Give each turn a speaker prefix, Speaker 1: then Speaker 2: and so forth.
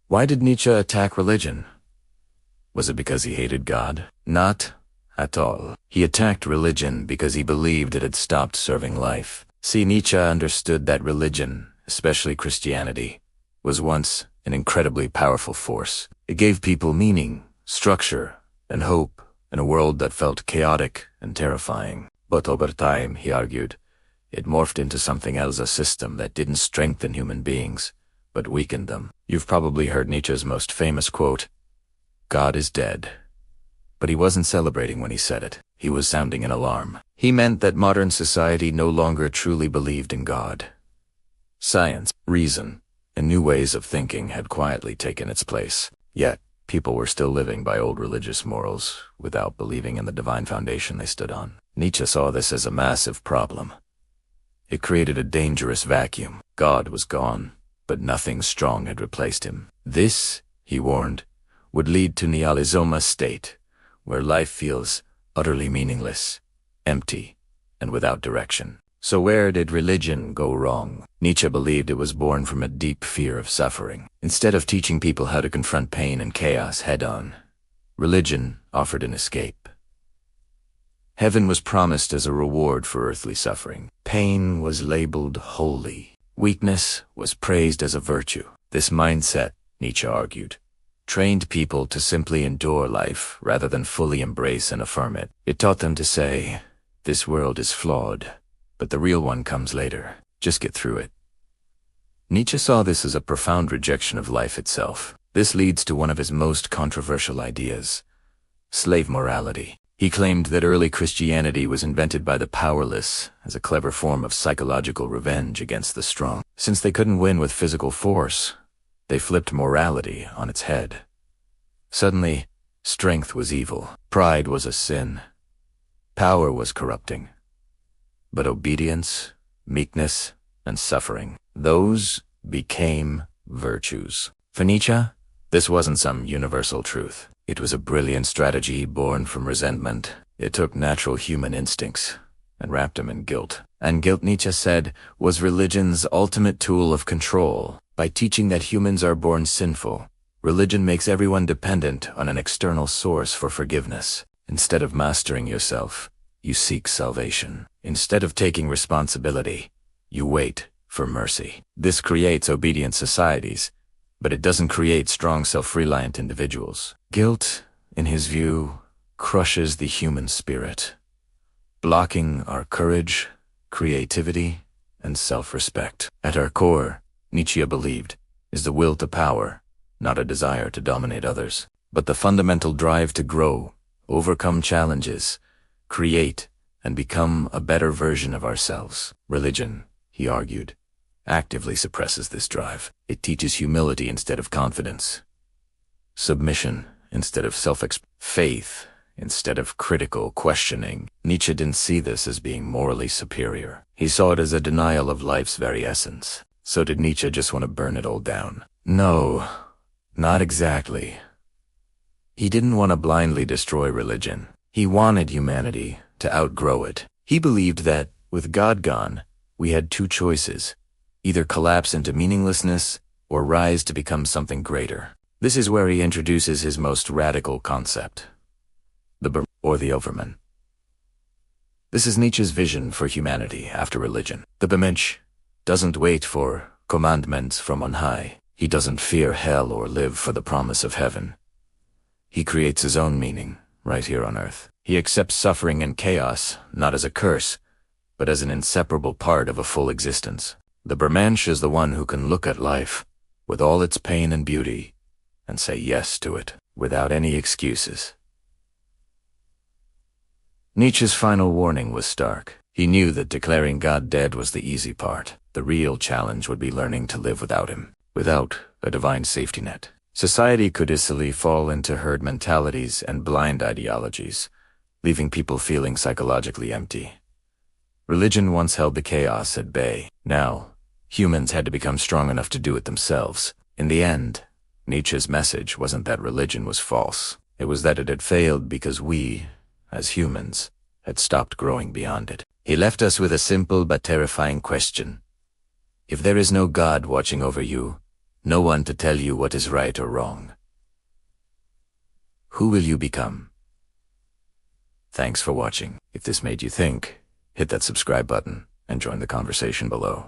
Speaker 1: Why did Nietzsche attack religion? Was it because he hated God? Not at all. He attacked religion because he believed it had stopped serving life. See, Nietzsche understood that religion, especially Christianity, was once an incredibly powerful force. It gave people meaning, structure, and hope in a world that felt chaotic and terrifying. But over time, he argued, it morphed into something else, a system that didn't strengthen human beings, but weakened them. You've probably heard Nietzsche's most famous quote, "God is dead." But he wasn't celebrating when he said it. He was sounding an alarm. He meant that modern society no longer truly believed in God. Science, reason, and new ways of thinking had quietly taken its place. Yet, people were still living by old religious morals without believing in the divine foundation they stood on. Nietzsche saw this as a massive problem. It created a dangerous vacuum. God was gone, but nothing strong had replaced him. This, he warned, would lead to nihilism, a state where life feels utterly meaningless, empty, and without direction. So where did religion go wrong? Nietzsche believed it was born from a deep fear of suffering. Instead of teaching people how to confront pain and chaos head-on, religion offered an escape. Heaven was promised as a reward for earthly suffering. Pain was labeled holy. Weakness was praised as a virtue. This mindset, Nietzsche argued, trained people to simply endure life rather than fully embrace and affirm it. It taught them to say, "This world is flawed, but the real one comes later. Just get through it." Nietzsche saw this as a profound rejection of life itself. This leads to one of his most controversial ideas, slave morality. He claimed that early Christianity was invented by the powerless as a clever form of psychological revenge against the strong. Since they couldn't win with physical force, they flipped morality on its head. Suddenly, strength was evil, pride was a sin, power was corrupting. But obedience, meekness, and suffering, those became virtues. For Nietzsche, this wasn't some universal truth. It was a brilliant strategy born from resentment. It took natural human instincts and wrapped them in guilt. And guilt, Nietzsche said, was religion's ultimate tool of control. By teaching that humans are born sinful, religion makes everyone dependent on an external source for forgiveness. Instead of mastering yourself, you seek salvation. Instead of taking responsibility, you wait for mercy. This creates obedient societies, but it doesn't create strong, self-reliant individuals. Guilt, in his view, crushes the human spirit, blocking our courage, creativity, and self-respect. At our core, Nietzsche believed, is the will to power, not a desire to dominate others, but the fundamental drive to grow, overcome challenges, create, and become a better version of ourselves. Religion, he argued, actively suppresses this drive. It teaches humility instead of confidence, submission instead of faith instead of critical questioning. Nietzsche didn't see this as being morally superior. He saw it as a denial of life's very essence. So did Nietzsche just want to burn it all down? No, not exactly. He didn't want to blindly destroy religion. He wanted humanity to outgrow it. He believed that, with God gone, we had two choices: either collapse into meaninglessness or rise to become something greater. This is where he introduces his most radical concept, the Overman. This is Nietzsche's vision for humanity after religion. The Mensch doesn't wait for commandments from on high. He doesn't fear hell or live for the promise of heaven. He creates his own meaning right here on earth. He accepts suffering and chaos not as a curse, but as an inseparable part of a full existence. The Mensch is the one who can look at life with all its pain and beauty and say yes to it without any excuses. Nietzsche's final warning was stark. He knew that declaring God dead was the easy part. The real challenge would be learning to live without him, without a divine safety net. Society could easily fall into herd mentalities and blind ideologies, leaving people feeling psychologically empty. Religion once held the chaos at bay. Now, humans had to become strong enough to do it themselves. In the end, Nietzsche's message wasn't that religion was false. It was that it had failed because we, as humans, had stopped growing beyond it. He left us with a simple but terrifying question. If there is no God watching over you, No one to tell you what is right or wrong. Who will you become? Thanks for watching. If this made you think, hit that subscribe button and join the conversation below.